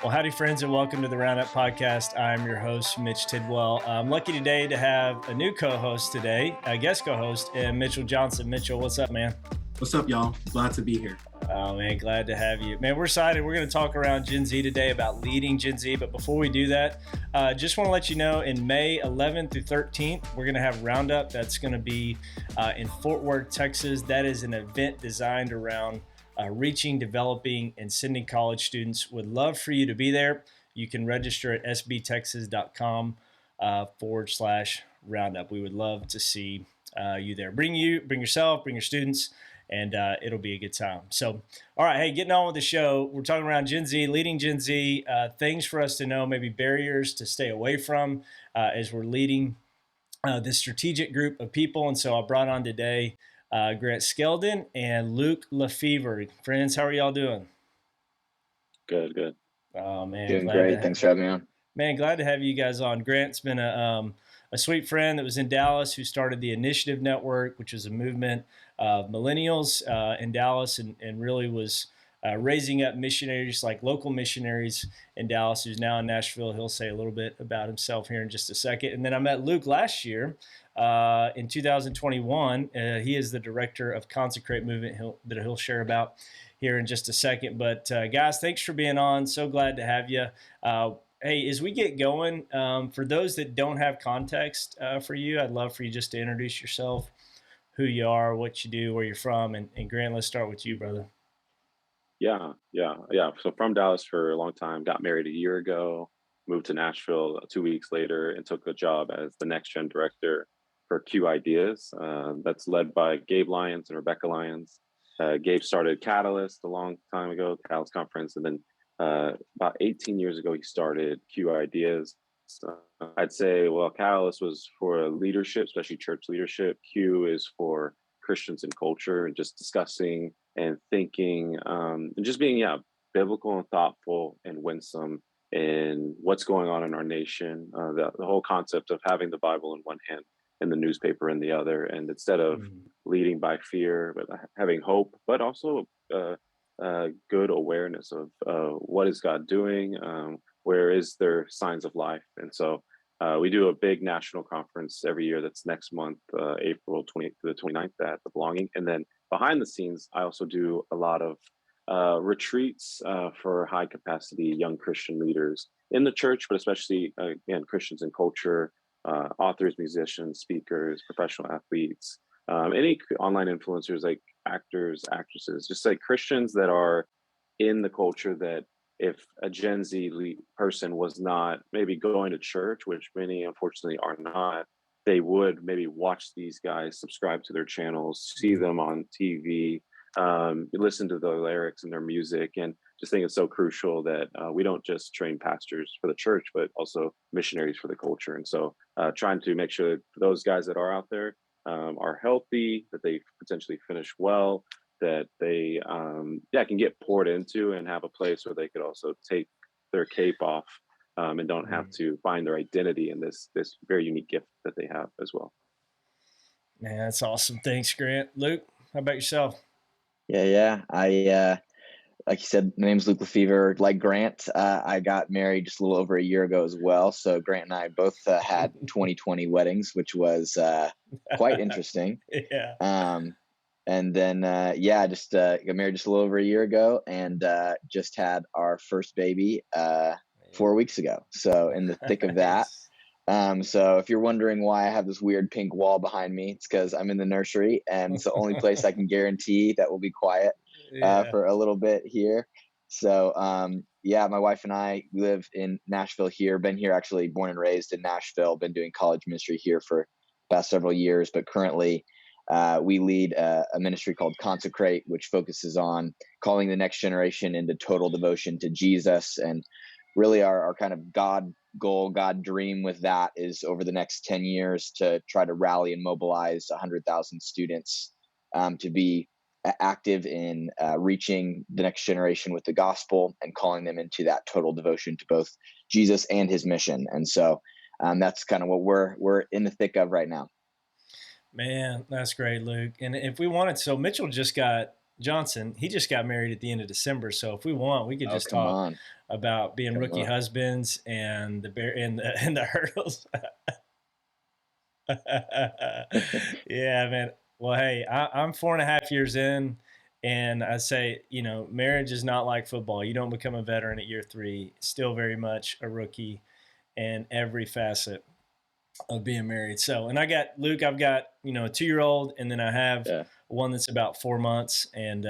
Well, howdy, friends, and welcome to the Roundup podcast. I'm your host, Mitch Tidwell. I'm lucky today to have a new co-host today, a guest co-host, Mitchell Johnson. Mitchell, what's up, man? What's up, y'all? Glad to be here. Oh, man, glad to have you. Man, we're excited. We're going to talk around Gen Z today about leading Gen Z. But before we do that, just want to let you know in May 11th through 13th, we're going to have Roundup. That's going to be in Fort Worth, Texas. That is an event designed around reaching, developing, and sending college students. Would love for you to be there. You can register at sbtexas.com /Roundup. We would love to see you there. Bring yourself, bring your students, and it'll be a good time. So, all right, hey, getting on with the show. We're talking around Gen Z, leading Gen Z, things for us to know, maybe barriers to stay away from as we're leading this strategic group of people. And so I brought on today Grant Skeldon and LeFevre. Friends, how are y'all doing? Good. Oh, man. Doing great. Thanks for having me on. Man, glad to have you guys on. Grant's been a sweet friend that was in Dallas who started the Initiative Network, which is a movement of millennials in Dallas and really was raising up missionaries, like local missionaries in Dallas, who's now in Nashville. He'll say a little bit about himself here in just a second. And then I met Luke last year in 2021. He is the director of Consecrate movement that he'll share about here in just a second. But guys, thanks for being on. So glad to have you. Hey, as we get going, for those that don't have context for you, I'd love for you just to introduce yourself, who you are, what you do, where you're from. And Grant, let's start with you, brother. Yeah. So from Dallas for a long time, got married a year ago, moved to Nashville 2 weeks later, and took a job as the Next Gen Director for Q Ideas. That's led by Gabe Lyons and Rebecca Lyons. Gabe started Catalyst a long time ago, Catalyst Conference, and then about 18 years ago, he started Q Ideas. I'd say, Catalyst was for leadership, especially church leadership. Q is for Christians and culture, and just discussing and thinking and just being, biblical and thoughtful and winsome in what's going on in our nation. The whole concept of having the Bible in one hand and the newspaper in the other, and instead of leading by fear, but having hope, but also good awareness of what is God doing, where is there signs of life. And so we do a big national conference every year that's next month, April 20th to the 29th at the Belonging. And then behind the scenes, I also do a lot of retreats for high capacity young Christian leaders in the church, but especially, again, Christians in culture, authors, musicians, speakers, professional athletes, any online influencers like actors, actresses, just like Christians that are in the culture that if a Gen Z person was not maybe going to church, which many unfortunately are not, they would maybe watch these guys, subscribe to their channels, see them on TV, listen to the lyrics and their music, and just think it's so crucial that we don't just train pastors for the church, but also missionaries for the culture. And so trying to make sure that those guys that are out there are healthy, that they potentially finish well, that they can get poured into and have a place where they could also take their cape off and don't have to find their identity in this very unique gift that they have as well. Man, that's awesome. Thanks, Grant. Luke, how about yourself? Yeah. I like you said, my name's Luke LeFevre. Like Grant, I got married just a little over a year ago as well. So Grant and I both had 2020 weddings, which was quite interesting. Yeah. And then, just got married just a little over a year ago, and just had our first baby 4 weeks ago. So in the thick of that. So if you're wondering why I have this weird pink wall behind me, it's because I'm in the nursery, and it's the only place I can guarantee that will be quiet for a little bit here. So, my wife and I live in Nashville here, been here actually born and raised in Nashville, been doing college ministry here for the past several years, but currently we lead a ministry called Consecrate, which focuses on calling the next generation into total devotion to Jesus. And really our kind of God goal, God dream with that is over the next 10 years to try to rally and mobilize 100,000 students to be active in reaching the next generation with the gospel and calling them into that total devotion to both Jesus and his mission. And so that's kind of what we're in the thick of right now. Man, that's great, Luke. And if we wanted, so Mitchell just got Johnson, he just got married at the end of December. So if we want, we could Oh, just come talk on. about being Come rookie on. husbands and the bear and the hurdles. Yeah, man. Well, hey, I'm 4.5 years in, and I say, marriage is not like football. You don't become a veteran at year 3. Still very much a rookie in every facet of being married. So, and I got Luke. I've got a 2-year-old, and then I have Yeah. one that's about 4 months. And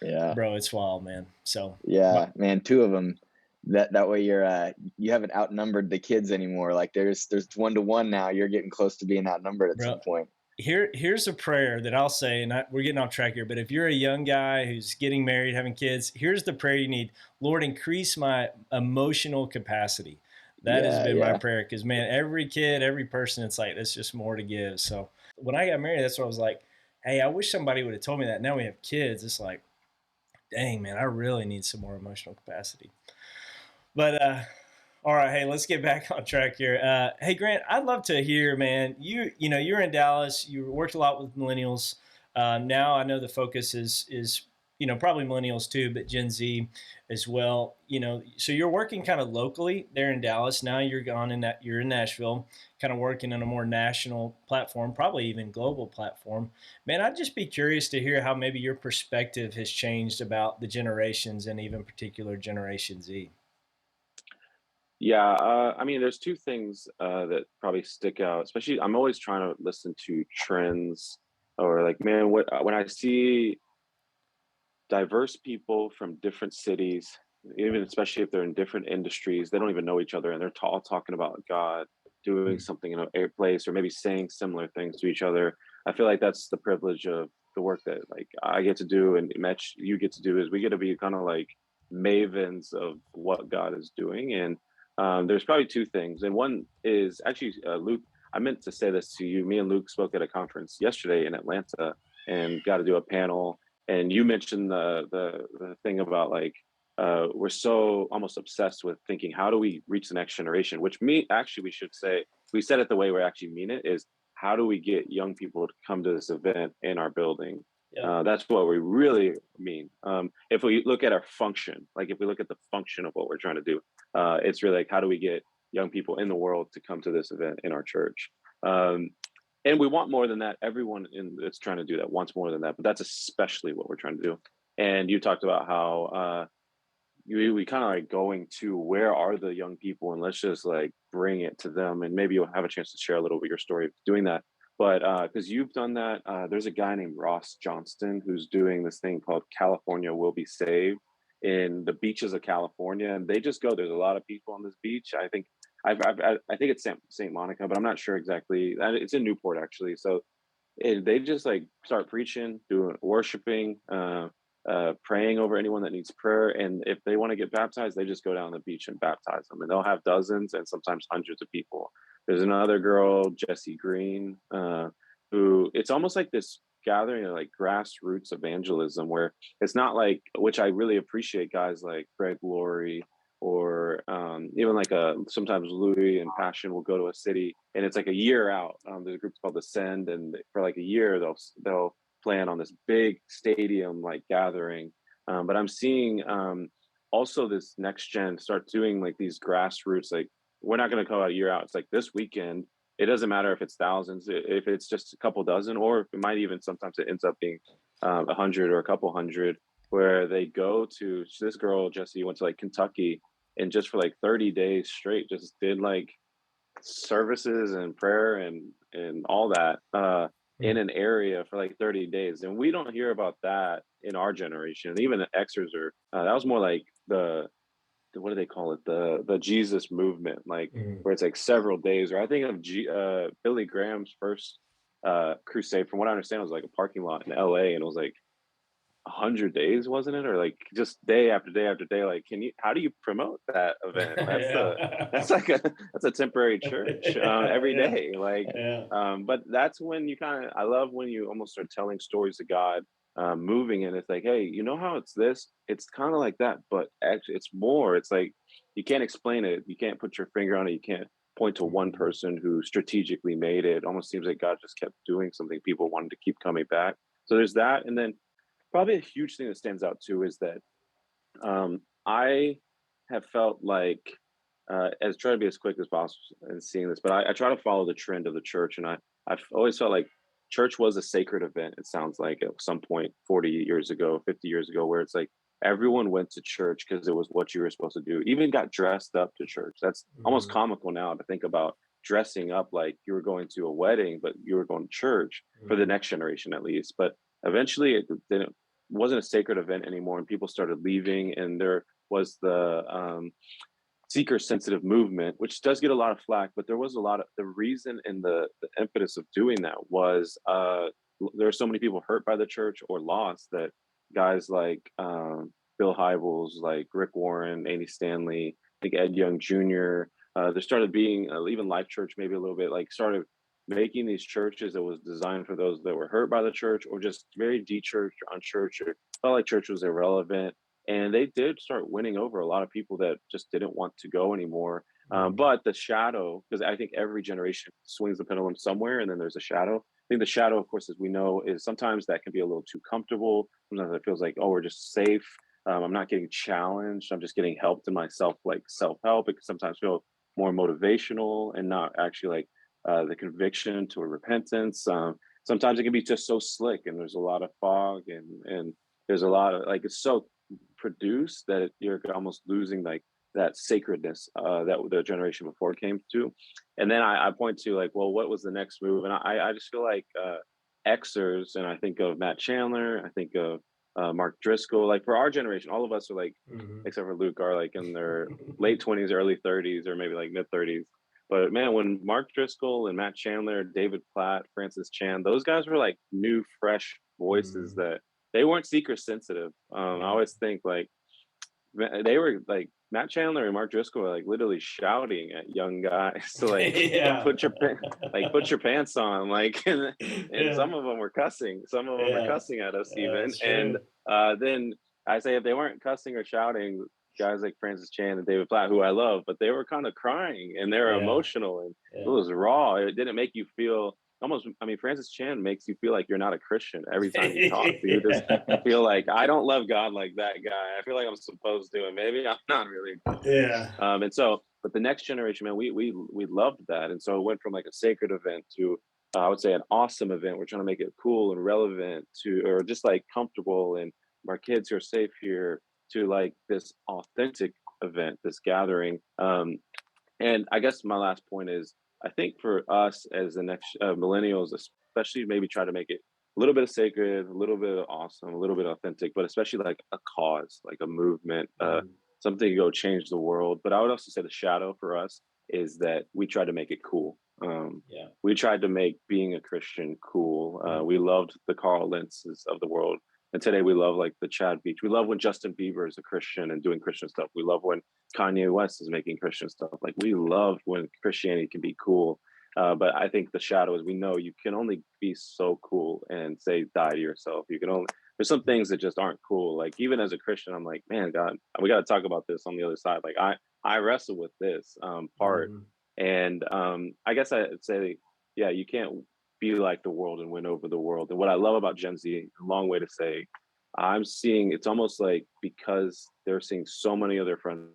Yeah. bro, it's wild, man. So, Yeah, man, 2 of them. That way you haven't outnumbered the kids anymore. Like there's 1-to-1 now. You're getting close to being outnumbered at bro, some point. here's a prayer that I'll say, and we're getting off track here, but if you're a young guy who's getting married, having kids, here's the prayer you need. Lord, increase my emotional capacity. That has Yeah, been my yeah. prayer, because man, every kid, every person, it's like there's just more to give. So when I got married, that's what I was like, hey, I wish somebody would have told me that. Now we have kids. It's like, dang, man, I really need some more emotional capacity. But all right, hey, let's get back on track here. Hey, Grant, I'd love to hear, man. You're in Dallas. You worked a lot with millennials. Now I know the focus is probably millennials too, but Gen Z as well. So you're working kind of locally there in Dallas. Now you're in Nashville, kind of working on a more national platform, probably even global platform. Man, I'd just be curious to hear how maybe your perspective has changed about the generations, and even particular Generation Z. Yeah, I mean, there's two things that probably stick out. Especially, I'm always trying to listen to trends, or like, man, when I see diverse people from different cities, even especially if they're in different industries, they don't even know each other, and they're all talking about God, doing Mm. something in a place, or maybe saying similar things to each other. I feel like that's the privilege of the work that like I get to do, and Mitch, you get to do, is we get to be kind of like mavens of what God is doing. And there's probably two things, and one is actually Luke. I meant to say this to you. Me and Luke spoke at a conference yesterday in Atlanta, and got to do a panel, and you mentioned the thing about like we're so almost obsessed with thinking, how do we reach the next generation? Which me actually, we should say, we said it the way we actually mean it, is how do we get young people to come to this event in our building? Yep. That's what we really mean. If we look at our function, like if we look at the function of what we're trying to do, it's really like, how do we get young people in the world to come to this event in our church? Um, and we want more than that. Everyone that's trying to do that wants more than that, but that's especially what we're trying to do. And you talked about how we kind of like going to, where are the young people, and let's just like bring it to them. And maybe you'll have a chance to share a little bit your story of doing that. But because you've done that, there's a guy named Ross Johnston who's doing this thing called California Will Be Saved in the beaches of California, and they just go. There's a lot of people on this beach. I think I think it's Saint Monica, but I'm not sure exactly. It's in Newport actually. So they just like start preaching, doing worshiping, praying over anyone that needs prayer. And if they want to get baptized, they just go down the beach and baptize them. And they'll have dozens and sometimes hundreds of people. There's another girl, Jessie Green, who, it's almost like this gathering of like grassroots evangelism, where it's not like, which I really appreciate, guys like Greg Laurie, or even like sometimes Louis and Passion will go to a city, and it's like a year out. There's a group called the Send, and for like a year they'll plan on this big stadium like gathering. But I'm seeing also this next gen start doing like these grassroots. Like, we're not going to go a year out. It's like this weekend. It doesn't matter if it's thousands, if it's just a couple dozen, or if it might even sometimes it ends up being 100 or a couple hundred, where they go to, this girl Jessie went to like Kentucky, and just for like 30 days straight just did like services and prayer and all that in Mm. an area for like 30 days. And we don't hear about that in our generation. Even the Xers are that was more like the what do they call it, the Jesus movement, like Mm. where it's like several days. Or I think of Billy Graham's first crusade, from what I understand, was like a parking lot in LA, and it was like 100 days, wasn't it? Or like just day after day after day. Like, how do you promote that event? Yeah. That's like that's a temporary church every Yeah. day. Like, Yeah. but that's when you kind of, I love when you almost start telling stories of God moving, and it's like, hey, you know how it's this? It's kind of like that, but actually it's more. It's like, you can't explain it. You can't put your finger on it. You can't point to one Mhm. person who strategically made it. It almost seems like God just kept doing something. People wanted to keep coming back. So there's that. And then probably a huge thing that stands out too is that I have felt like, as try to be as quick as possible in seeing this, but I try to follow the trend of the church, and I've always felt like church was a sacred event. It sounds like at some point 40 years ago, 50 years ago, where it's like everyone went to church because it was what you were supposed to do. Even got dressed up to church. That's almost Mhm. comical now to think about dressing up like you were going to a wedding, but you were going to church for the Mhm. next generation at least. But eventually, it didn't wasn't a sacred event anymore, and people started leaving, and there was the seeker sensitive movement, which does get a lot of flack, but there was a lot of the reason and the impetus of doing that was there are so many people hurt by the church or lost that guys like Bill Hybels, like Rick Warren, Andy Stanley, I think Ed Young Jr. There started being even Life Church, maybe a little bit like started making these churches that was designed for those that were hurt by the church or just very de-churched or unchurched or felt like church was irrelevant, and they did start winning over a lot of people that just didn't want to go anymore. Mhm. But the shadow, because I think every generation swings the pendulum somewhere, and then there's a shadow. I think the shadow, of course, as we know, is sometimes that can be a little too comfortable. Sometimes it feels like, oh, we're just safe. I'm not getting challenged. I'm just getting helped in myself, like self help. It can sometimes feel more motivational and not actually like the conviction to a repentance. Sometimes it can be just so slick, and there's a lot of fog, and there's a lot of like it's so produced that you're almost losing like that sacredness that the generation before came to. And then I point to like, well, what was the next move? And I just feel like Xers, and I think of Matt Chandler, I think of Mark Driscoll. Like for our generation, all of us are like, Mhm. except for Luke, are like in their late 20s, early 30s, or maybe like mid 30s. But man, when Mark Driscoll and Matt Chandler, David Platt, Francis Chan, those guys were like new, fresh voices Mhm. that they weren't seeker sensitive. I Yeah. always think like they were like Matt Chandler and Mark Driscoll were like literally shouting at young guys to like Yeah. put your pants on, like, and Yeah. some of them were cussing, some of them were Yeah. cussing at us Yeah, even, that's and true. then I say if they weren't cussing or shouting, guys like Francis Chan and David Platt, who I love, but they were kind of crying and they were Yeah. emotional and it Yeah. was raw. It didn't make you feel almost. I mean, Francis Chan makes you feel like you're not a Christian every time he talks. You just Yeah. feel like I don't love God like that guy. I feel like I'm supposed to, and maybe I'm not really. Yeah. And so, but the next generation, man, we loved that, and so it went from like a sacred event to I would say an awesome event. We're trying to make it cool and relevant to, or just like comfortable, and our kids are safe here. To like this authentic event, this gathering. And I guess my last point is, I think for us as the next millennials, especially, maybe try to make it a little bit of sacred, a little bit of awesome, a little bit authentic, but especially like a cause, like a movement, Mhm. something to go change the world. But I would also say the shadow for us is that we try to make it cool. Yeah. We tried to make being a Christian cool. We Mhm. loved the Carl Lentzes of the world. And today we love like the Chad Beach. We love when Justin Bieber is a Christian and doing Christian stuff. We love when Kanye West is making Christian stuff. Like we love when Christianity can be cool. But I think the shadow is we know you can only be so cool and say die to yourself. You can only there's some things that just aren't cool. Like even as a Christian, I'm like, man, God, we got to talk about this on the other side. Like I wrestle with this part, Mhm. and I guess I'd say, yeah, you can't be like the world and win over the world. And what I love about Gen Z, a long way to say, I'm seeing it's almost like because they're seeing so many of their friends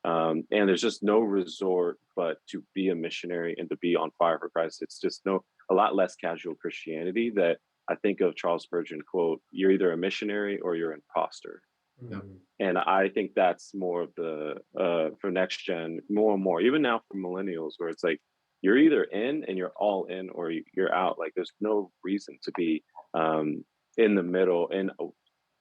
and there's just no resort but to be a missionary and to be on fire for Christ. It's just a lot less casual Christianity that I think of Charles Spurgeon quote, you're either a missionary or you're an imposter. Yeah. Mhm. And I think that's more of the for next gen, more and more, even now for millennials, where it's like you're either in and you're all in or you're out. Like there's no reason to be um, in the middle. And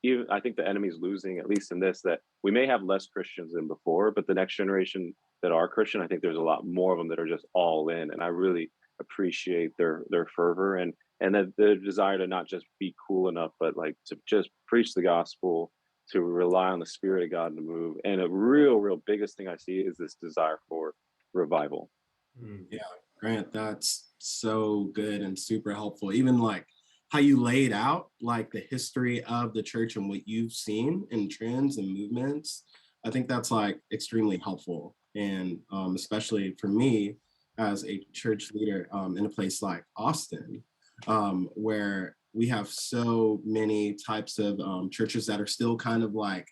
even I think the enemy's losing, at least in this, that we may have less Christians than before, but the next generation that are Christian, I think there's a lot more of them that are just all in. And I really appreciate their fervor and that the desire to not just be cool enough, but like to just preach the gospel, to rely on the Spirit of God to move. And a real biggest thing I see is this desire for revival. Mhm. Yeah, Grant, that's so good and super helpful. Even like how you laid out like the history of the church and what you've seen in trends and movements. I think that's like extremely helpful. And especially for me as a church leader in a place like Austin, where we have so many types of churches that are still kind of like,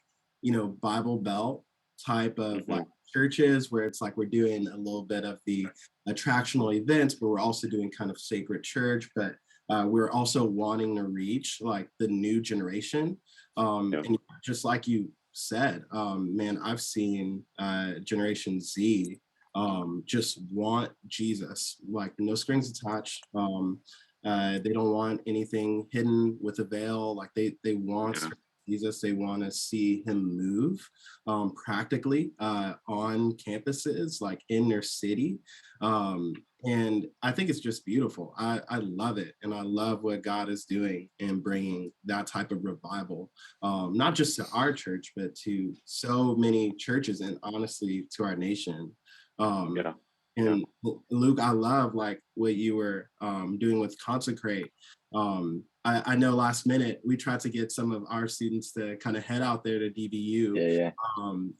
Bible Belt type of like churches, where it's like we're doing a little bit of the attractional events, but we're also doing kind of sacred church, but we're also wanting to reach like the new generation. And just like you said, man, I've seen Generation Z just want Jesus, like no strings attached. They don't want anything hidden with a veil. Like they want Jesus. They want to see him move practically on campuses, like in their city. And I think it's just beautiful. I love it. And I love what God is doing and bringing that type of revival, not just to our church, but to so many churches, and honestly to our nation. And Luke, I love like what you were doing with Consecrate. I know last minute we tried to get some of our students to kind of head out there to DBU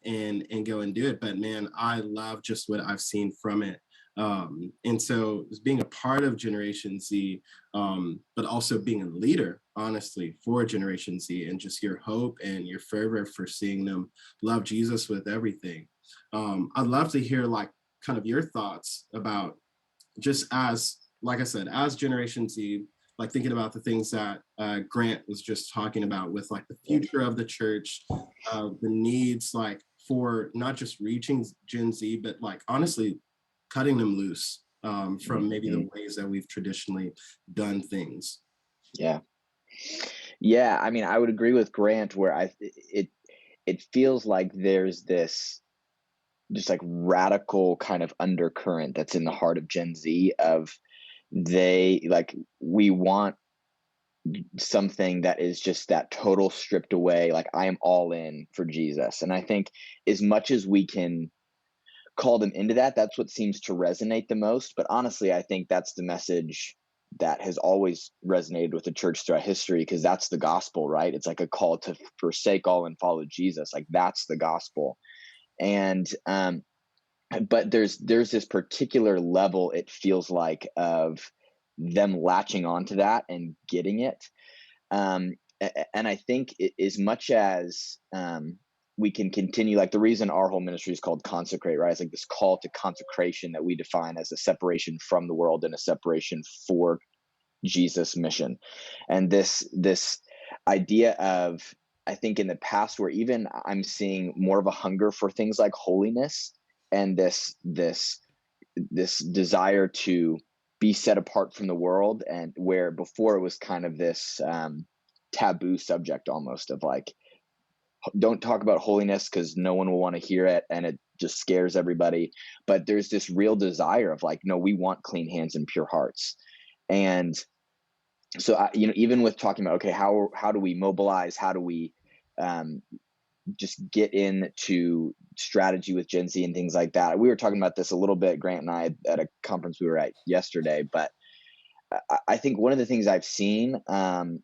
and go and do it. But man, I love just what I've seen from it. And so being a part of Generation Z, but also being a leader, honestly, for Generation Z, and just your hope and your fervor for seeing them love Jesus with everything. I'd love to hear like kind of your thoughts about, just as, like I said, as Generation Z, like thinking about the things that Grant was just talking about with like the future of the church, the needs like for not just reaching Gen Z, but like honestly cutting them loose from maybe the ways that we've traditionally done things. Yeah, I mean, I would agree with Grant where it feels like there's this just like radical kind of undercurrent that's in the heart of Gen Z of we want something that is just that total stripped away, like I am all in for Jesus. And I think as much as we can call them into that, that's what seems to resonate the most. But honestly, I think that's the message that has always resonated with the church throughout history, because that's the gospel, right? It's like a call to forsake all and follow Jesus. Like that's the gospel. And but there's this particular level, it feels like, of them latching onto that and getting it. And I think as much as we can continue, like the reason our whole ministry is called Consecrate, right? It's like this call to consecration that we define as a separation from the world and a separation for Jesus' mission. And this idea of, I think in the past, where even I'm seeing more of a hunger for things like holiness and this desire to be set apart from the world, and where before it was kind of this taboo subject almost of like, don't talk about holiness because no one will want to hear it and it just scares everybody. But there's this real desire of like, no, we want clean hands and pure hearts. And so even with talking about, okay, how do we mobilize, how do we just get into strategy with Gen Z and things like that. We were talking about this a little bit, Grant and I, at a conference we were at yesterday. But I think one of the things I've seen, and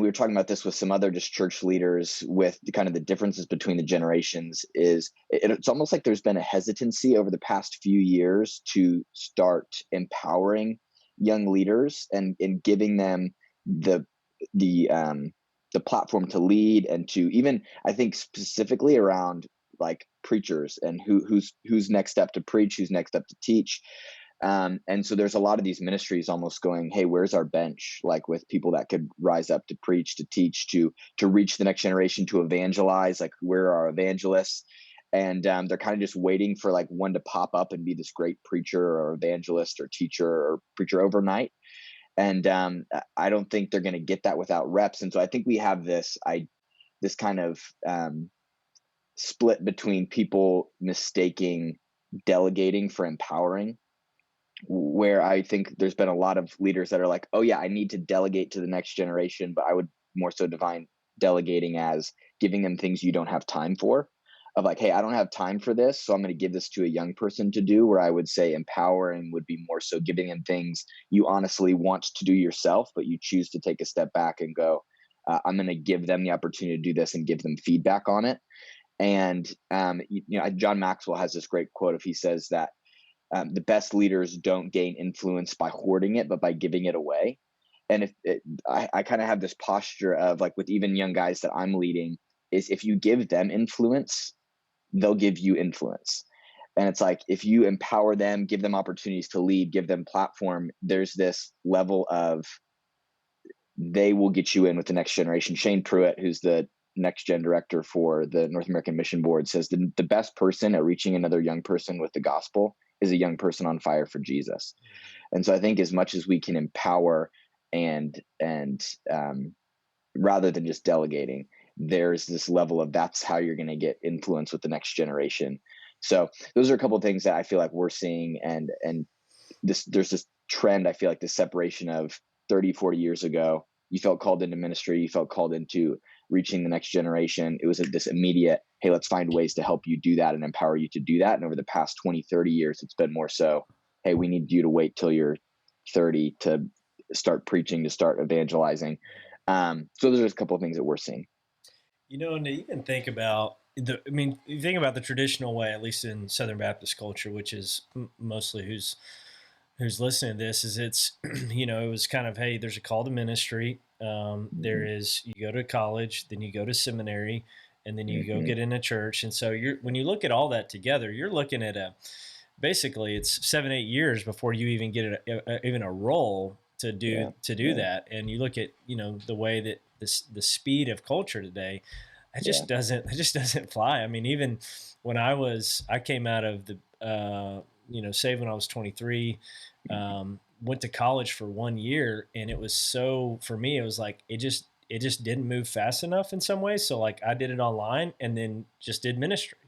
we were talking about this with some other just church leaders, with the kind of the differences between the generations, is it's almost like there's been a hesitancy over the past few years to start empowering young leaders and giving them the platform to lead, and to even, I think, specifically around like preachers and who's next step to preach, who's next step to teach. And so there's a lot of these ministries almost going, hey, where's our bench? Like with people that could rise up to preach, to teach, to reach the next generation, to evangelize, like where are our evangelists? And they're kind of just waiting for like one to pop up and be this great preacher or evangelist or teacher or preacher overnight. And I don't think they're going to get that without reps. And so I think we have this kind of split between people mistaking delegating for empowering, where I think there's been a lot of leaders that are like, oh yeah, I need to delegate to the next generation, but I would more so define delegating as giving them things you don't have time for. Of like, hey, I don't have time for this, so I'm going to give this to a young person to do. Where I would say empowering would be more so giving them things you honestly want to do yourself, but you choose to take a step back and go, I'm going to give them the opportunity to do this and give them feedback on it. And John Maxwell has this great quote. If he says that the best leaders don't gain influence by hoarding it, but by giving it away. And I kind of have this posture of like with even young guys that I'm leading, is if you give them influence, they'll give you influence. And it's like, if you empower them, give them opportunities to lead, give them platform, there's this level of, they will get you in with the next generation. Shane Pruitt, who's the next gen director for the North American Mission Board, says the best person at reaching another young person with the gospel is a young person on fire for Jesus. And so I think as much as we can empower and rather than just delegating, there's this level of, that's how you're going to get influence with the next generation. So those are a couple of things that I feel like we're seeing. And there's this trend, I feel like, this separation of 30, 40 years ago, you felt called into ministry, you felt called into reaching the next generation. It was this immediate, hey, let's find ways to help you do that and empower you to do that. And over the past 20, 30 years, it's been more so, hey, we need you to wait till you're 30 to start preaching, to start evangelizing. So those are just a couple of things that we're seeing. And to even think about you think about the traditional way, at least in Southern Baptist culture, which is mostly who's listening to this, is it's, it was kind of, hey, there's a call to ministry. There is, you go to college, then you go to seminary, and then you go get in a church. And so when you look at all that together, you're looking at basically it's 7-8 years before you even get even a role to do that. And you look at, the way that the speed of culture today, it just doesn't fly. I mean, even when I came out of the, saved when I was 23, went to college for 1 year, and it was for me, it was like, it just didn't move fast enough in some ways. So like I did it online and then just did ministry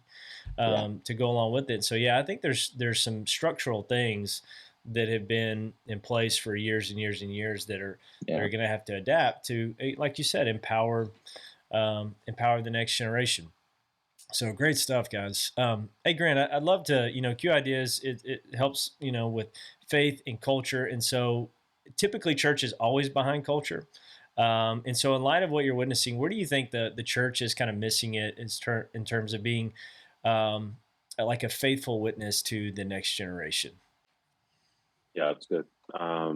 to go along with it. So I think there's some structural things that have been in place for years and years and years that are going to have to adapt to, like you said, empower the next generation. So great stuff, guys. Hey, Grant, I'd love to, Q Ideas, it helps, with faith and culture. And so typically church is always behind culture. And so in light of what you're witnessing, where do you think the church is kind of missing it in terms of being like a faithful witness to the next generation? Yeah, that's good. I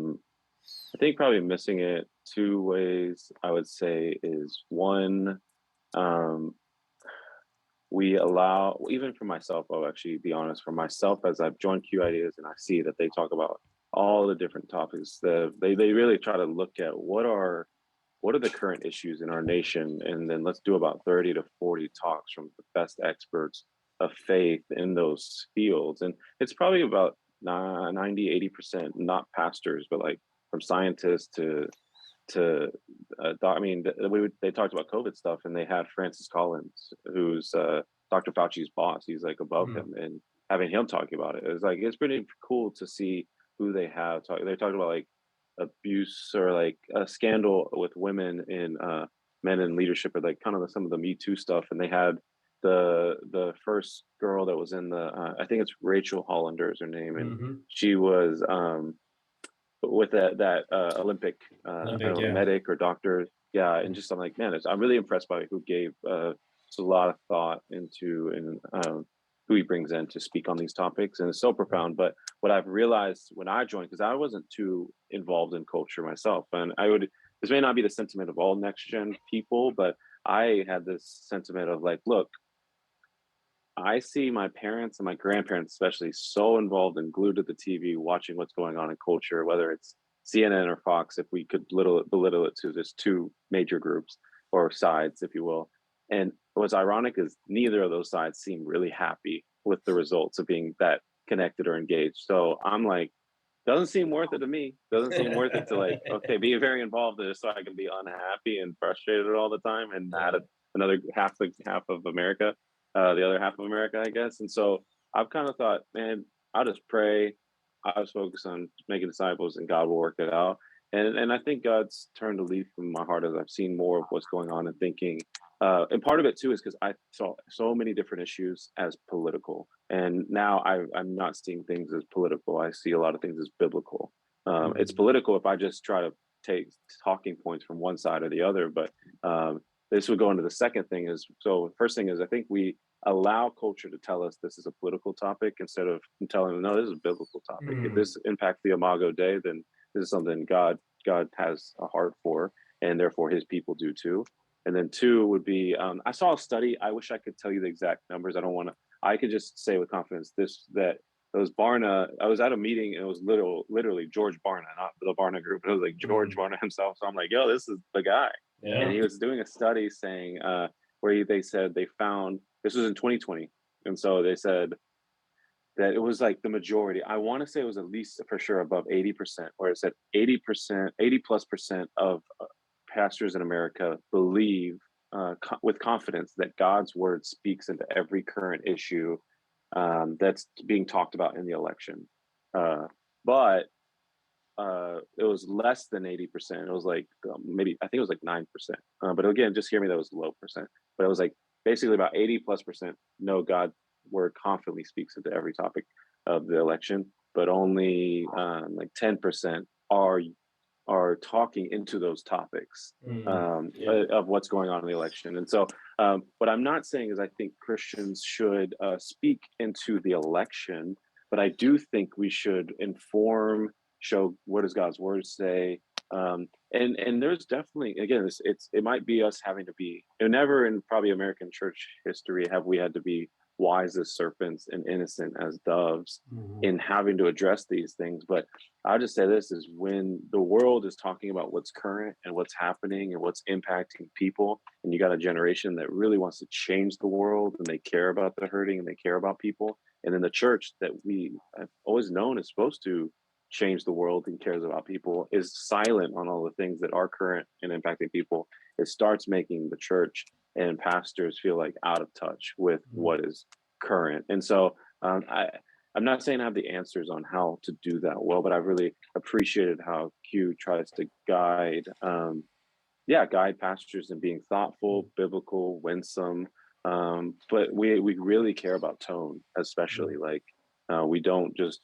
think probably missing it two ways, I would say, is one, we allow, even for myself, I'll actually be honest, for myself, as I've joined Q Ideas and I see that they talk about all the different topics, they really try to look at what are the current issues in our nation, and then let's do about 30 to 40 talks from the best experts of faith in those fields. And it's probably about 90-80% not pastors, but like from scientists to they talked about COVID stuff, and they had Francis Collins, who's Dr. Fauci's boss. He's like above him, and having him talking about it, it's like, it's pretty cool to see who they have. They're talking about like abuse or like a scandal with women in men in leadership, or like kind of some of the Me Too stuff. And they had the first girl that was in the I think it's Rachel Hollander is her name, and she was with that Olympic, I don't know, medic or doctor. Yeah. And just, I'm like, man, I'm really impressed by who gave a lot of thought into, and who he brings in to speak on these topics. And it's so profound. But what I've realized when I joined, because I wasn't too involved in culture myself, and this may not be the sentiment of all next gen people, but I had this sentiment of like, look, I see my parents and my grandparents, especially, so involved and glued to the TV, watching what's going on in culture, whether it's CNN or Fox, if we could belittle it to just two major groups or sides, if you will. And what's ironic is neither of those sides seem really happy with the results of being that connected or engaged. So I'm like, doesn't seem worth it to me. Doesn't seem worth it to like, okay, be very involved in this so I can be unhappy and frustrated all the time and mad at another half of America. The other half of America, I guess. And so I've kind of thought, man, I'll just pray. I was focused on making disciples, and God will work it out. And I think God's turned a leaf from my heart as I've seen more of what's going on and thinking. And part of it too is because I saw so many different issues as political, and now I'm not seeing things as political. I see a lot of things as biblical. It's political if I just try to take talking points from one side or the other, but this would go into the second thing is, so first thing is, I think we allow culture to tell us this is a political topic instead of telling them, no, this is a biblical topic. If this impacts the Imago Dei, then this is something God God has a heart for, and therefore his people do too. And then two would be, I saw a study. I wish I could tell you the exact numbers. I don't want to. I could just say with confidence that it was Barna. I was at a meeting and it was literally George Barna, not the Barna Group. It was like George Barna himself. So I'm like, yo, this is the guy. Yeah. And he was doing a study saying where they said they found, this was in 2020, and so they said that it was like the majority. I want to say it was at least for sure above 80%, where it said 80%, 80+% of pastors in America believe with confidence that God's word speaks into every current issue that's being talked about in the election. But it was less than 80%. It was like maybe, I think it was like 9%. But again, just hear me, that was low percent. But it was like basically about 80+% know God word confidently speaks into every topic of the election, but only like 10% are talking into those topics of what's going on in the election. And so what I'm not saying is I think Christians should speak into the election, but I do think we should inform, show what does God's word say. And there's definitely, again, it might be us having to be, never in probably American church history have we had to be wise as serpents and innocent as doves in having to address these things. But I'll just say this is when the world is talking about what's current and what's happening and what's impacting people, and you got a generation that really wants to change the world and they care about the hurting and they care about people. And then the church that we have always known is supposed to change the world and cares about people is silent on all the things that are current and impacting people. It starts making the church and pastors feel like out of touch with what is current. And so I'm not saying I have the answers on how to do that well, but I've really appreciated how Q tries to guide pastors in being thoughtful, biblical, winsome. But we really care about tone, especially like we don't just,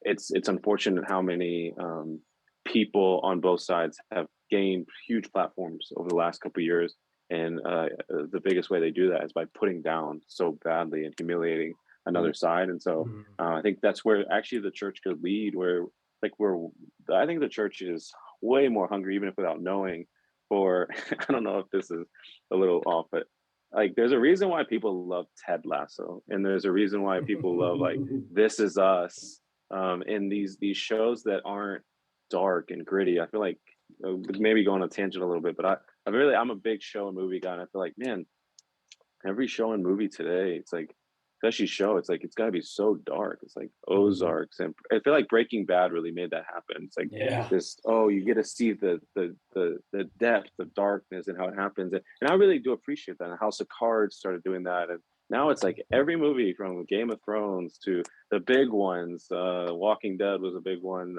it's unfortunate how many people on both sides have gained huge platforms over the last couple of years. And the biggest way they do that is by putting down so badly and humiliating another side. And so I think that's where actually the church could lead, I think the church is way more hungry, even if without knowing, for, I don't know if this is a little off, but like there's a reason why people love Ted Lasso. And there's a reason why people love like This Is Us, and these shows that aren't dark and gritty. I feel like maybe going on a tangent a little bit, but I'm a big show and movie guy, and I feel like, man, every show and movie today, it's like, especially show, it's like it's got to be so dark. It's like Ozarks, and I feel like Breaking Bad really made that happen. It's like this, you get to see the depth of darkness and how it happens, and I really do appreciate that. And House of Cards started doing that, and now it's like every movie from Game of Thrones to the big ones. Walking Dead was a big one.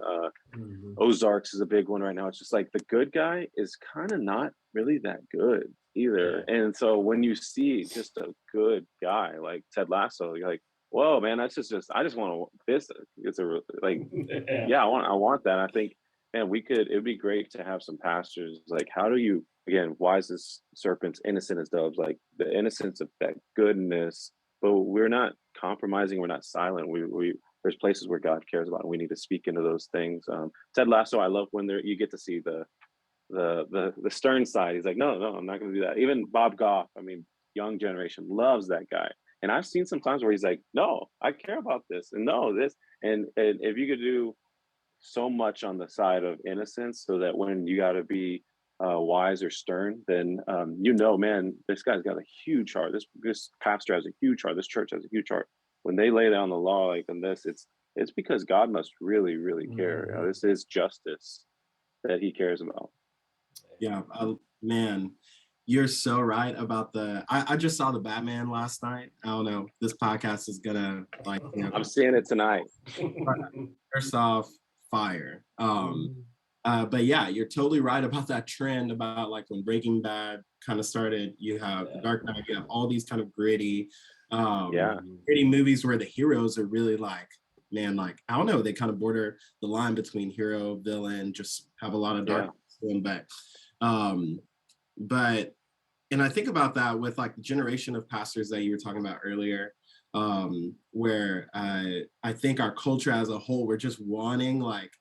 Ozarks is a big one right now. It's just like the good guy is kind of not really that good either. And so when you see just a good guy like Ted Lasso, you're like, whoa, man, that's just I just want this. It's a like, I want that. I think, man, it'd be great to have some pastors. Like, how do you, again, wise as serpents, innocent as doves, like the innocence of that goodness, but we're not compromising. We're not silent. We there's places where God cares about, and we need to speak into those things. Ted Lasso, I love when you get to see the stern side. He's like, no, I'm not going to do that. Even Bob Goff, I mean, young generation loves that guy. And I've seen some times where he's like, no, I care about this, and no, this, and if you could do so much on the side of innocence, so that when you got to be wise or stern, then man, this guy's got a huge heart. This pastor has a huge heart. This church has a huge heart. When they lay down the law like in this, it's because God must really, really care. This is justice that He cares about. Yeah, man, you're so right about I just saw the Batman last night. I don't know. This podcast is gonna I'm seeing it tonight. First off, fire. But yeah, you're totally right about that trend about like when Breaking Bad kind of started. You have Dark Knight. You have all these kind of gritty movies where the heroes are really like, man, like I don't know. They kind of border the line between hero, villain. Just have a lot of dark in back. But and I think about that with like the generation of pastors that you were talking about earlier, where I think our culture as a whole, we're just wanting like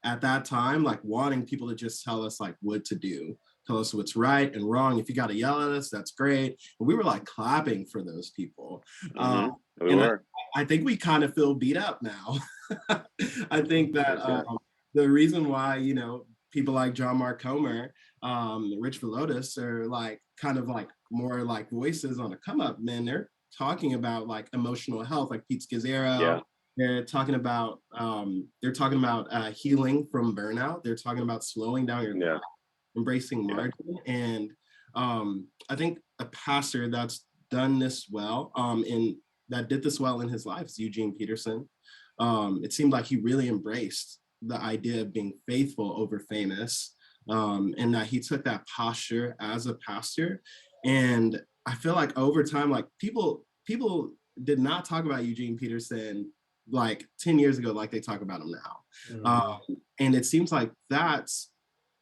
at that time, like wanting people to just tell us like what to do, tell us what's right and wrong. If you got to yell at us, that's great. And we were like clapping for those people. We And were. I think we kind of feel beat up now. I think that the reason why, you know, people like John Mark Comer, Rich Velotis are like kind of like more like voices on a come up, man. They're talking about like emotional health, like Pete Scazzero. Yeah. They're talking about healing from burnout. They're talking about slowing down your life, embracing margin. And I think a pastor that's done this well, and that did this well in his life is Eugene Peterson. It seemed like he really embraced the idea of being faithful over famous, and that he took that posture as a pastor. And I feel like over time, like people did not talk about Eugene Peterson like 10 years ago like they talk about him now. And it seems like that's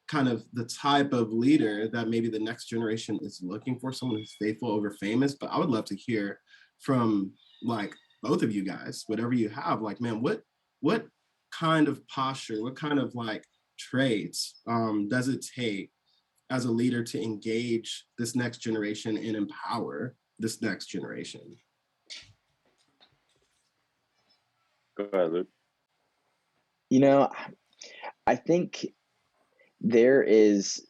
kind of the type of leader that maybe the next generation is looking for, someone who's faithful over famous. But I would love to hear from like both of you guys, whatever you have, like, man, what kind of posture, what kind of like traits does it take as a leader to engage this next generation and empower this next generation? Go ahead, Luke. You know, I think there's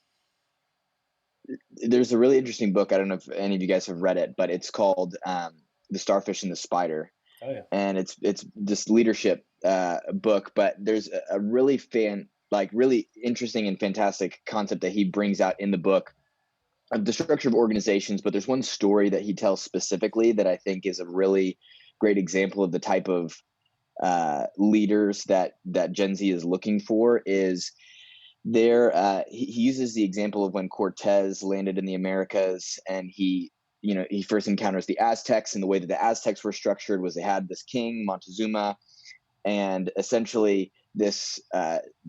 a really interesting book. I don't know if any of you guys have read it, but it's called The Starfish and the Spider. Oh, yeah. And it's this leadership book, but there's a really really interesting and fantastic concept that he brings out in the book of the structure of organizations. But there's one story that he tells specifically that I think is a really great example of the type of leaders that Gen Z is looking for. Is there he uses the example of when Cortez landed in the Americas, and he first encounters the Aztecs, and the way that the Aztecs were structured was they had this king Montezuma, and essentially this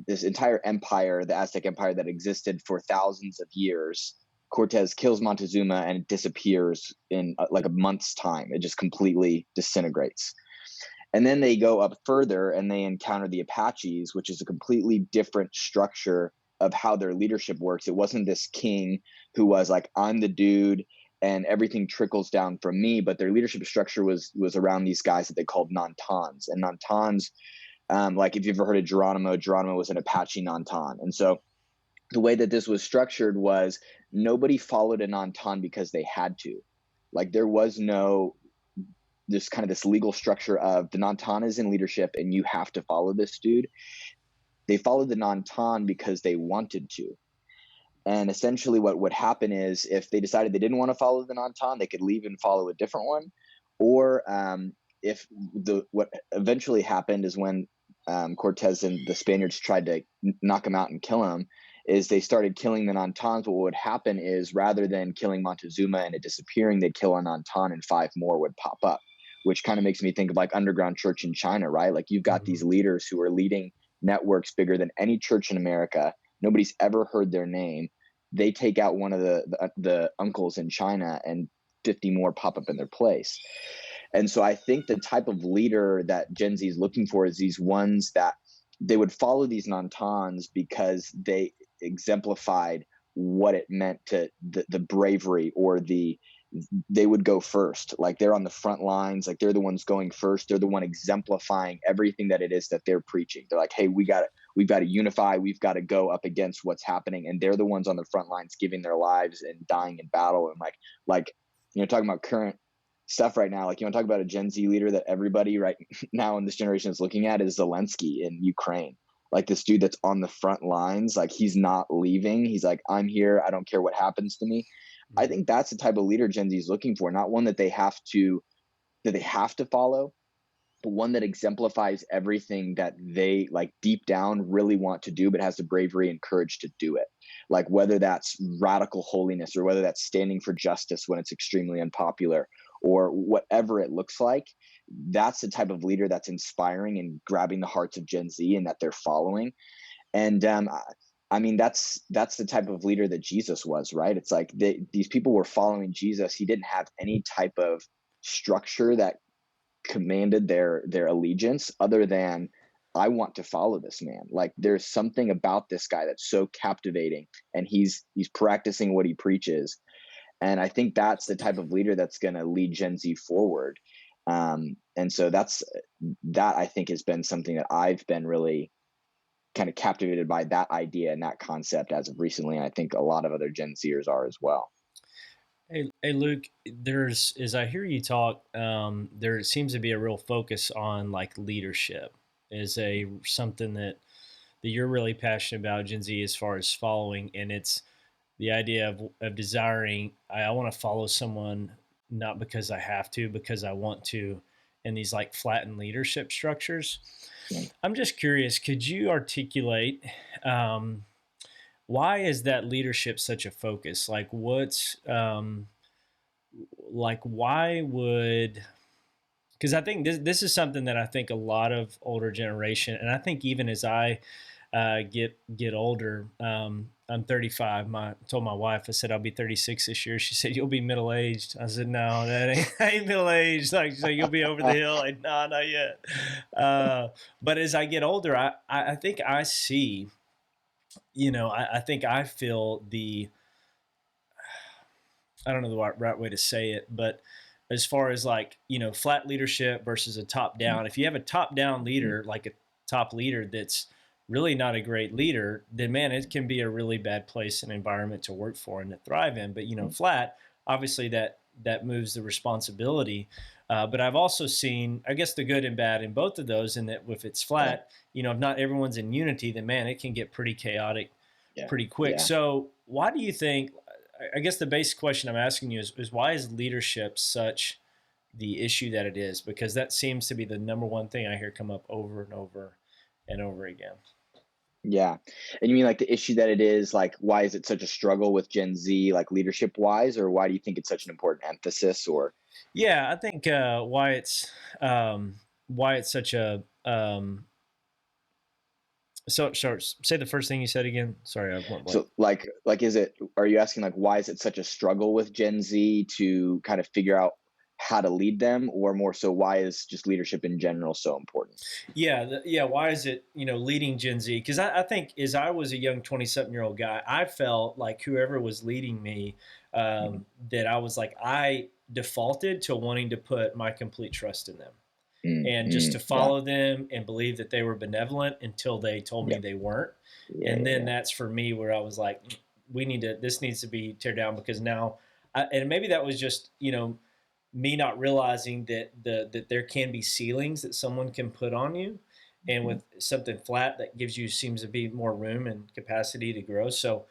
entire empire, the Aztec empire that existed for thousands of years, Cortez kills Montezuma and it disappears in like a month's time. It just completely disintegrates. And then they go up further and they encounter the Apaches, which is a completely different structure of how their leadership works. It wasn't this king who was like, I'm the dude and everything trickles down from me, but their leadership structure was around these guys that they called Nantans. And Nantans, like if you've ever heard of Geronimo was an Apache Nantan. And so the way that this was structured was nobody followed a Nantan because they had to. Like there was no this legal structure of the Nantan is in leadership and you have to follow this dude. They followed the Nantan because they wanted to. And essentially what would happen is if they decided they didn't want to follow the Nantan, they could leave and follow a different one. Or what eventually happened is when Cortez and the Spaniards tried to knock him out and kill him, is they started killing the Nantans. What would happen is rather than killing Montezuma and it disappearing, they'd kill a Nantan and 5 more would pop up, which kind of makes me think of like underground church in China, right? Like you've got these leaders who are leading networks bigger than any church in America. Nobody's ever heard their name. They take out one of the uncles in China and 50 more pop up in their place. And so I think the type of leader that Gen Z is looking for is these ones that they would follow these Nantans because they exemplified what it meant to the bravery, or they would go first. Like they're on the front lines, like they're the ones going first. They're the one exemplifying everything that it is that they're preaching. They're like, hey, we've got to unify. We've got to go up against what's happening. And they're the ones on the front lines giving their lives and dying in battle. And like, talking about current stuff right now, like you want to talk about a Gen Z leader that everybody right now in this generation is looking at is Zelensky in Ukraine. Like this dude that's on the front lines, like he's not leaving. He's like, I'm here. I don't care what happens to me. I think that's the type of leader Gen Z is looking for, not one that they have to follow, but one that exemplifies everything that they like deep down really want to do, but has the bravery and courage to do it. Like whether that's radical holiness or whether that's standing for justice when it's extremely unpopular or whatever it looks like, that's the type of leader that's inspiring and grabbing the hearts of Gen Z and that they're following. And I mean, that's the type of leader that Jesus was, right? It's like these people were following Jesus. He didn't have any type of structure that commanded their allegiance other than I want to follow this man. Like there's something about this guy that's so captivating, and he's practicing what he preaches. And I think that's the type of leader that's going to lead Gen Z forward. And so that I think has been something that I've been really kind of captivated by, that idea and that concept as of recently. And I think a lot of other Gen Zers are as well. Hey, Luke. As I hear you talk, there seems to be a real focus on like leadership is a something that you're really passionate about, Gen Z, as far as following, and it's the idea of desiring. I want to follow someone not because I have to, because I want to, in these like flattened leadership structures. Yeah. I'm just curious. Could you articulate? Why is that leadership such a focus? Like, why would? Because I think this is something that I think a lot of older generation, and I think even as I get older, I'm 35. Told my wife, I said I'll be 36 this year. She said, "You'll be middle aged." I said, "No, that ain't, I ain't middle aged." Like, she said, "You'll be over the hill." Like, no, not yet. But as I get older, I think I see. I think I feel I don't know the right way to say it, but as far as like, flat leadership versus a top down, if you have a top down leader, like a top leader that's really not a great leader, then man, it can be a really bad place and environment to work for and to thrive in. But, flat, obviously that moves the responsibility. But I've also seen, I guess, the good and bad in both of those, and that if it's flat, if not everyone's in unity, then man, it can get pretty chaotic pretty quick. Yeah. So why do you think, I guess the basic question I'm asking you is why is leadership such the issue that it is? Because that seems to be the number one thing I hear come up over and over and over again. Yeah. And you mean like the issue that it is, like, why is it such a struggle with Gen Z, like leadership wise, or why do you think it's such an important emphasis? Or Yeah, I think why it's such a so sorry, say the first thing you said again. Sorry, I went blank. so are you asking like why is it such a struggle with Gen Z to kind of figure out how to lead them, or more so why is just leadership in general so important? Yeah. Why is it leading Gen Z? Because I think as I was a young 27-year-old guy, I felt like whoever was leading me, that I was like I defaulted to wanting to put my complete trust in them. And just to follow them and believe that they were benevolent until they told me they weren't. And then that's for me where I was like, this needs to be teared down, because now, and maybe that was just, me not realizing that there can be ceilings that someone can put on you. And with something flat, that seems to be more room and capacity to grow. So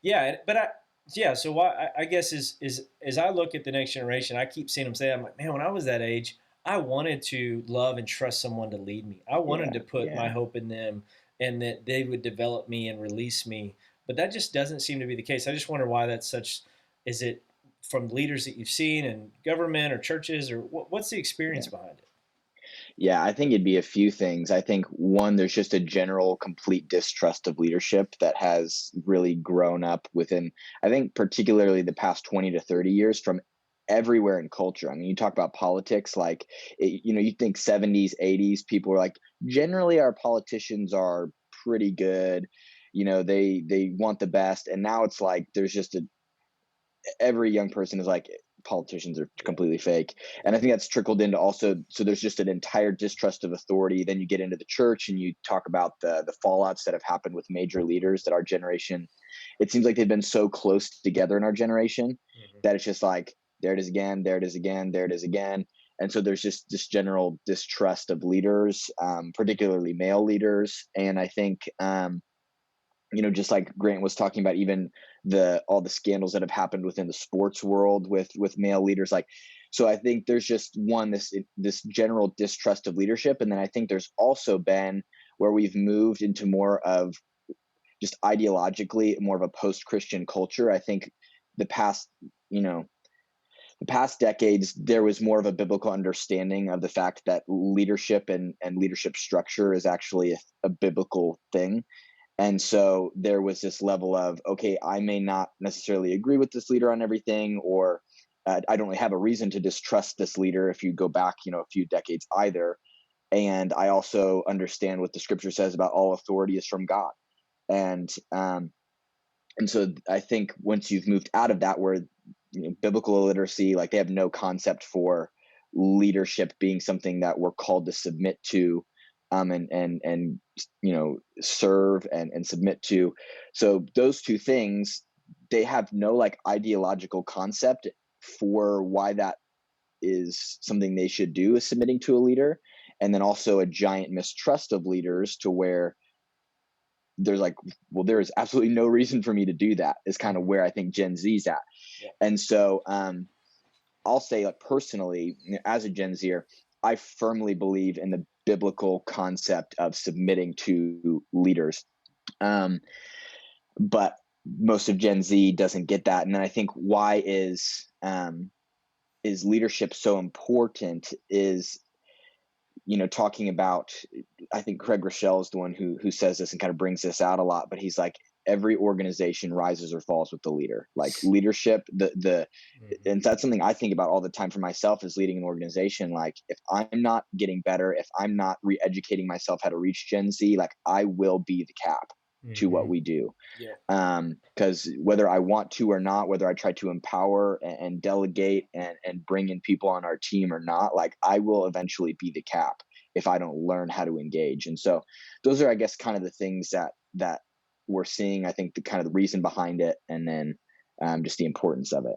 so why I guess is as I look at the next generation, I keep seeing them say, I'm like, man, when I was that age, I wanted to love and trust someone to lead me. I wanted to put my hope in them and that they would develop me and release me. But that just doesn't seem to be the case. I just wonder why that's such. Is it from leaders that you've seen in government or churches, or what's the experience behind it? Yeah, I think it'd be a few things. I think one, there's just a general complete distrust of leadership that has really grown up within, I think, particularly the past 20 to 30 years from everywhere in culture. I mean, you talk about politics, like, you think 70s, 80s, people were like, generally our politicians are pretty good. They want the best. And now it's like, there's just every young person is like, politicians are completely fake. And I think that's trickled into also, so there's just an entire distrust of authority. Then you get into the church and you talk about the fallouts that have happened with major leaders that our generation, it seems like they've been so close together in our generation that it's just like, there it is again, there it is again, there it is again. And so there's just this general distrust of leaders, particularly male leaders. And I think, just like Grant was talking about, even all the scandals that have happened within the sports world with male leaders, like, so I think there's just this general distrust of leadership. And then I think there's also been where we've moved into more of just ideologically more of a post-Christian culture. I think the past decades, there was more of a biblical understanding of the fact that leadership and leadership structure is actually a biblical thing. And so there was this level of, okay, I may not necessarily agree with this leader on everything, or I don't really have a reason to distrust this leader if you go back, a few decades either. And I also understand what the scripture says about all authority is from God. And so I think once you've moved out of that, where biblical illiteracy, like they have no concept for leadership being something that we're called to submit to, and serve and submit to. So those two things, they have no like ideological concept for why that is something they should do, is submitting to a leader. And then also a giant mistrust of leaders, to where there's like, well, there is absolutely no reason for me to do that, is kind of where I think Gen Z's at. Yeah. And so I'll say, like, personally, as a Gen Zer, I firmly believe in the biblical concept of submitting to leaders. But most of Gen Z doesn't get that. And then I think why is leadership so important is, talking about, I think Craig Rochelle is the one who says this and kind of brings this out a lot, but he's like, every organization rises or falls with the leader. Like leadership, and that's something I think about all the time for myself, is leading an organization. Like if I'm not getting better, if I'm not re-educating myself how to reach Gen Z, like I will be the cap to what we do. Yeah. Because whether I want to or not, whether I try to empower and delegate and bring in people on our team or not, like I will eventually be the cap if I don't learn how to engage. And so those are, I guess, kind of the things that we're seeing. I think the kind of the reason behind it, and then just the importance of it.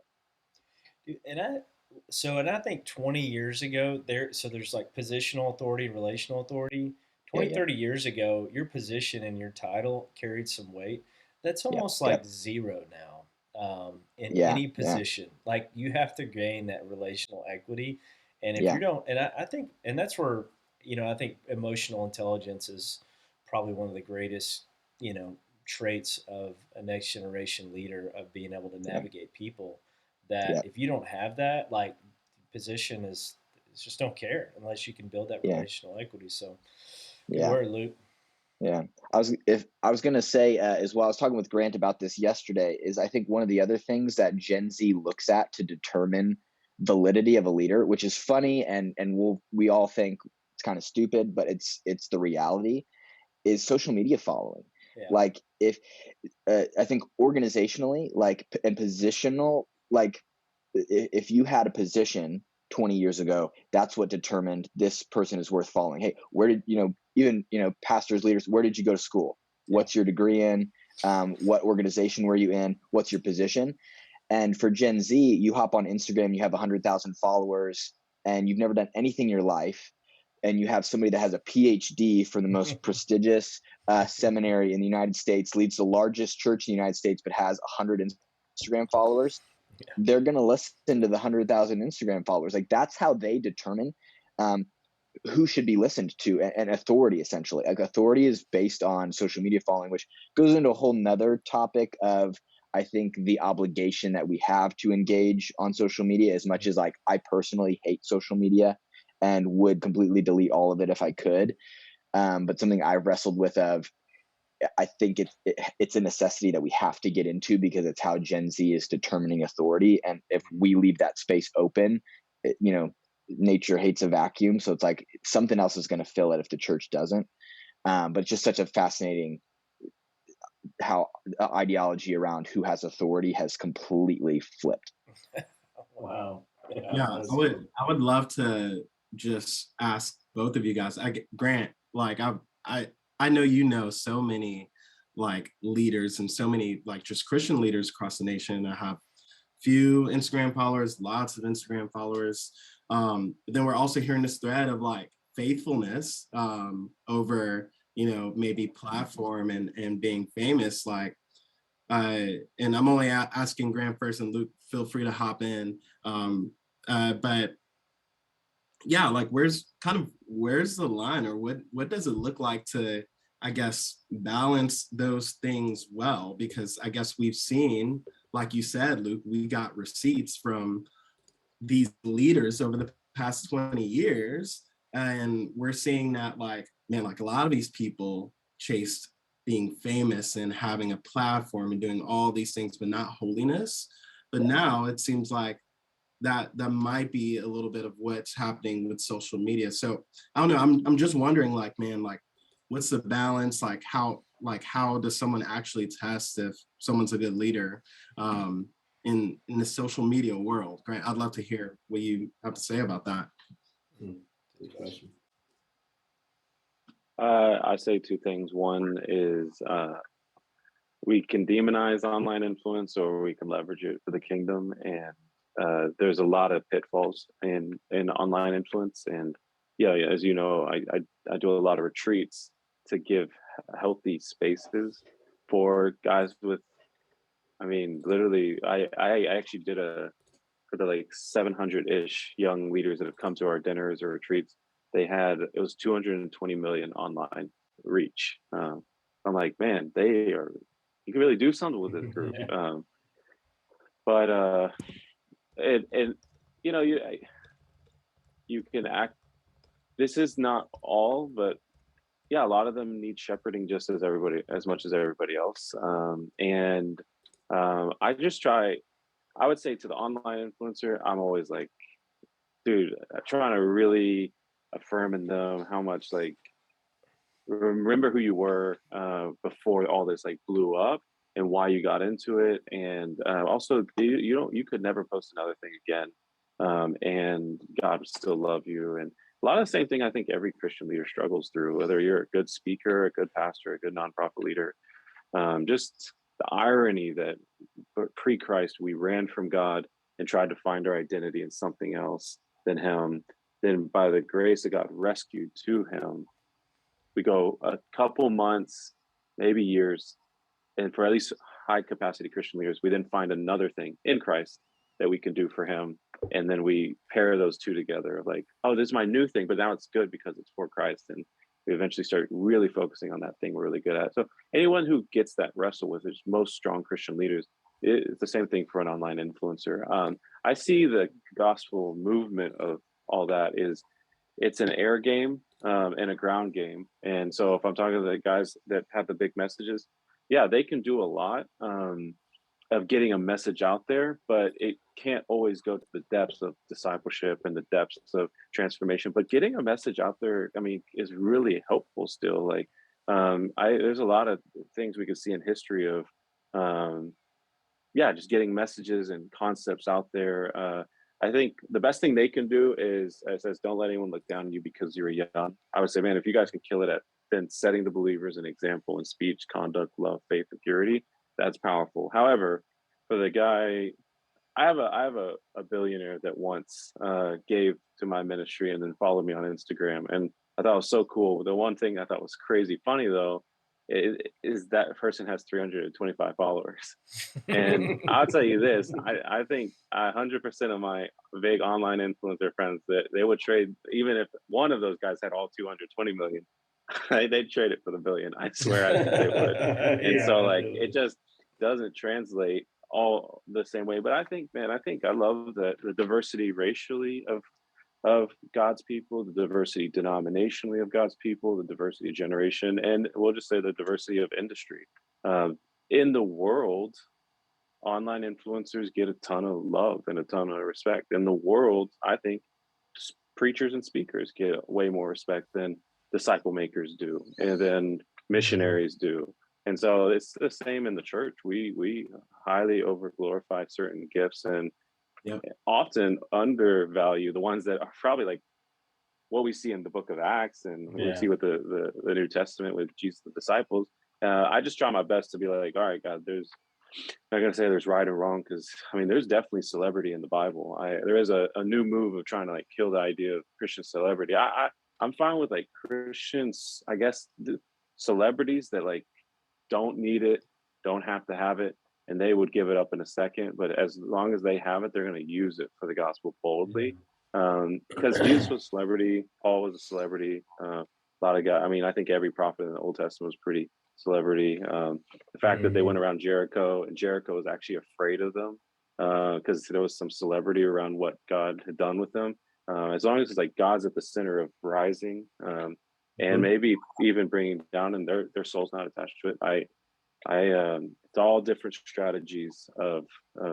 Dude, and I think 20 years ago there's like positional authority and relational authority. Yeah, 20, yeah, 30 years ago, your position and your title carried some weight. That's yep, almost yep, like zero now, in yeah, any yeah, position. Like you have to gain that relational equity. And if yeah, you don't, and I think, and that's where, I think emotional intelligence is probably one of the greatest, you know, traits of a next generation leader, of being able to yeah, navigate people. That yeah, if you don't have that, like, position is just don't care unless you can build that yeah, relational equity. So, good yeah. word, Luke. Yeah, I was gonna say, as well, I was talking with Grant about this yesterday. Is I think one of the other things that Gen Z looks at to determine validity of a leader, which is funny, and we all think it's kind of stupid, but it's the reality, is social media following. Yeah. Like if I think organizationally, like and positional, like if you had a position 20 years ago, that's what determined this person is worth following. Hey, where did even pastors, leaders, where did you go to school? Yeah. What's your degree in? What organization were you in? What's your position? And for Gen Z, you hop on Instagram, you have 100,000 followers, and you've never done anything in your life, and you have somebody that has a PhD from the most prestigious seminary in the United States, leads the largest church in the United States, but has 100 Instagram followers. Yeah. They're going to listen to the 100,000 Instagram followers. Like that's how they determine um, who should be listened to, and authority, essentially. Like authority is based on social media following, which goes into a whole nother topic of, I think, the obligation that we have to engage on social media. As much as like I personally hate social media and would completely delete all of it if I could, but something I've wrestled with, of I think it's a necessity that we have to get into, because it's how Gen Z is determining authority. And if we leave that space open, nature hates a vacuum. So it's like something else is going to fill it if the church doesn't. But it's just such a fascinating how ideology around who has authority has completely flipped. Wow. Yeah. Yeah, That's good. I would love to just ask both of you guys. Grant, like I know so many like leaders and so many like just Christian leaders across the nation. I have few Instagram followers, lots of Instagram followers. But then we're also hearing this thread of like faithfulness over, maybe platform and being famous. Like, and I'm only asking Grant first, and Luke, feel free to hop in. But yeah, like where's the line, or what does it look like to, I guess, balance those things well? Because I guess we've seen, like you said, Luke, we got receipts from these leaders over the past 20 years, and we're seeing that, like, man, like a lot of these people chased being famous and having a platform and doing all these things, but not holiness. But now it seems like that might be a little bit of what's happening with social media. So I don't know. I'm just wondering, like, man, like, what's the balance? How does someone actually test if someone's a good leader in the social media world? Grant, I'd love to hear what you have to say about that. Good question. I say two things. One is we can demonize online influence, or we can leverage it for the kingdom. And there's a lot of pitfalls in online influence. And yeah, as you know, I do a lot of retreats to give healthy spaces for guys with. I mean, literally, I actually did for the like 700-ish young leaders that have come to our dinners or retreats. It was 220 million online reach. I'm like, man, you can really do something with this group. But and you know, you can act. This is not all, but yeah, a lot of them need shepherding just as much as everybody else. And I just try. I would say to the online influencer, I'm always like, dude, trying to really affirm in them how much, like, remember who you were before all this like blew up, and why you got into it. And also, you could never post another thing again, and God would still love you. And a lot of the same thing I think every Christian leader struggles through, whether you're a good speaker, a good pastor, a good nonprofit leader. Just the irony that pre-Christ we ran from God and tried to find our identity in something else than Him. Then by the grace of God rescued to Him, we go a couple months, maybe years, and for at least high capacity Christian leaders, we then find another thing in Christ that we can do for Him. And then we pair those two together, like, oh, this is my new thing, but now it's good because it's for Christ. And we eventually start really focusing on that thing we're really good at. So anyone who gets that wrestle with it, most strong Christian leaders, it's the same thing for an online influencer. I see the gospel movement of all that is it's an air game and a ground game. And so if I'm talking to the guys that have the big messages, yeah, they can do a lot of getting a message out there, but it can't always go to the depths of discipleship and the depths of transformation. But getting a message out there, I mean, is really helpful still. Like, there's a lot of things we could see in history of, just getting messages and concepts out there. I think the best thing they can do is, it says, don't let anyone look down on you because you're young. I would say, man, if you guys can kill it at then setting the believers an example in speech, conduct, love, faith, and purity, that's powerful. However, for the guy, I have a billionaire that once gave to my ministry and then followed me on Instagram, and I thought it was so cool. The one thing I thought was crazy funny though is that person has 325 followers, and I'll tell you this: I think 100% of my big online influencer friends that they would trade, even if one of those guys had all 220 million. They'd trade it for the billion. I swear, I think they would. And so, like, it just doesn't translate all the same way. But I think, man, I love the diversity racially of God's people, the diversity denominationally of God's people, the diversity of generation, and we'll just say the diversity of industry. In the world, online influencers get a ton of love and a ton of respect. In the world, I think preachers and speakers get way more respect than disciple makers do, and then missionaries do. And so it's the same in the church. We highly over glorify certain gifts and often undervalue the ones that are probably like what we see in the book of Acts and we see with the New Testament with Jesus' the disciples. I just try my best to be like, all right, God, I'm not gonna say there's right or wrong, because I mean there's definitely celebrity in the Bible. There is a new move of trying to like kill the idea of Christian celebrity. I'm fine with like Christians, I guess, celebrities that like don't need it, don't have to have it, and they would give it up in a second. But as long as they have it, they're going to use it for the gospel boldly. Because Jesus was a celebrity, Paul was a celebrity. A lot of guys. I mean, I think every prophet in the Old Testament was pretty celebrity. The fact that they went around Jericho, and Jericho was actually afraid of them because there was some celebrity around what God had done with them. As long as it's like God's at the center of rising, and maybe even bringing down, and their soul's not attached to it. It's all different strategies of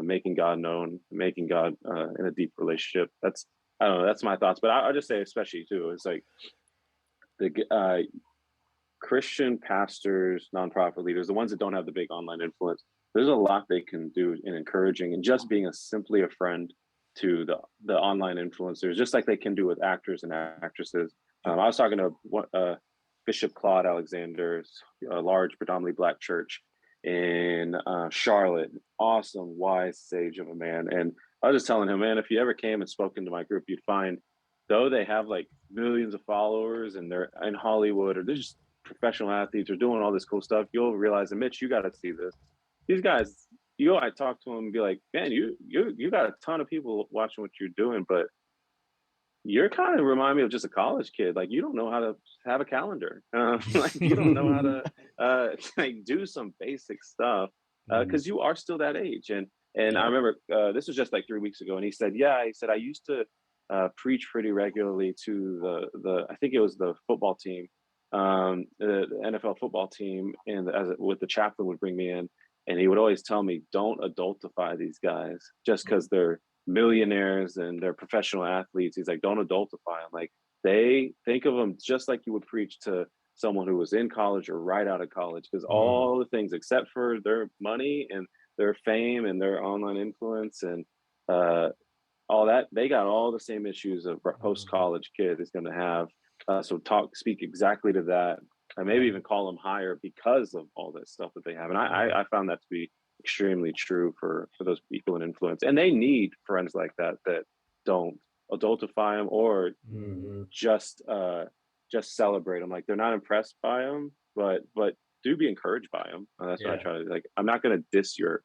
making God known, making God in a deep relationship. I don't know. That's my thoughts. But I'll just say, especially too, it's like the Christian pastors, nonprofit leaders, the ones that don't have the big online influence. There's a lot they can do in encouraging and just being simply a friend to the online influencers, just like they can do with actors and actresses. I was talking to Bishop Claude Alexander's a large, predominantly Black church in Charlotte. Awesome, wise sage of a man. And I was just telling him, man, if you ever came and spoke into my group, you'd find, though they have like millions of followers and they're in Hollywood or they're just professional athletes or doing all this cool stuff, you'll realize, and Mitch, you got to see this. These guys, I talk to them and be like, man, you got a ton of people watching what you're doing, but you're kind of remind me of just a college kid. Like, you don't know how to have a calendar. Like, you don't know how to like do some basic stuff because you are still that age. And I remember this was just like 3 weeks ago, and he said, I used to preach pretty regularly to the I think it was the football team, the NFL football team, and with the chaplain would bring me in, and he would always tell me, don't adultify these guys just because they're millionaires and they're professional athletes. He's like, don't adultify them. Like, they think of them just like you would preach to someone who was in college or right out of college, because all the things except for their money and their fame and their online influence and all that, they got all the same issues a post-college kid is going to have. So speak exactly to that, and maybe even call them higher because of all that stuff that they have. And I found that to be extremely true for those people in influence, and they need friends like that don't adultify them or just celebrate them. Like, they're not impressed by them, but do be encouraged by them. That's what I try to, like, I'm not going to diss your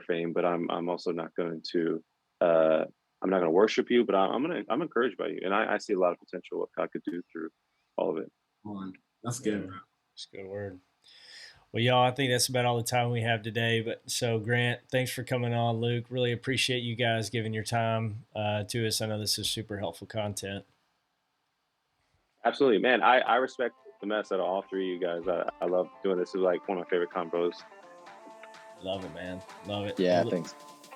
fame, but I'm also not going to I'm not going to worship you, but I'm encouraged by you, and I see a lot of potential what God could do through all of it. That's good, bro. That's a good word. Well, y'all, I think that's about all the time we have today. But so, Grant, thanks for coming on. Luke, really appreciate you guys giving your time to us. I know this is super helpful content. Absolutely, man. I respect the mess out of all three of you guys. I love doing this. It's like one of my favorite combos. Love it, man. Love it. Yeah,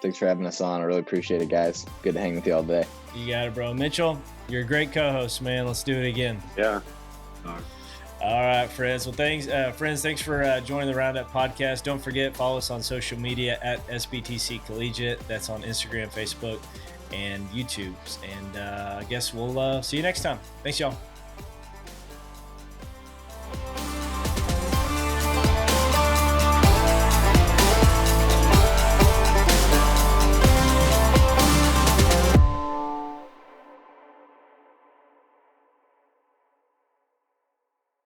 thanks for having us on. I really appreciate it, guys. Good to hang with you all today. You got it, bro. Mitchell, you're a great co-host, man. Let's do it again. Yeah. All right, friends. Well, thanks for joining the Roundup podcast. Don't forget, follow us on social media at SBTC Collegiate. That's on Instagram, Facebook, and YouTube. And I guess we'll see you next time. Thanks, y'all.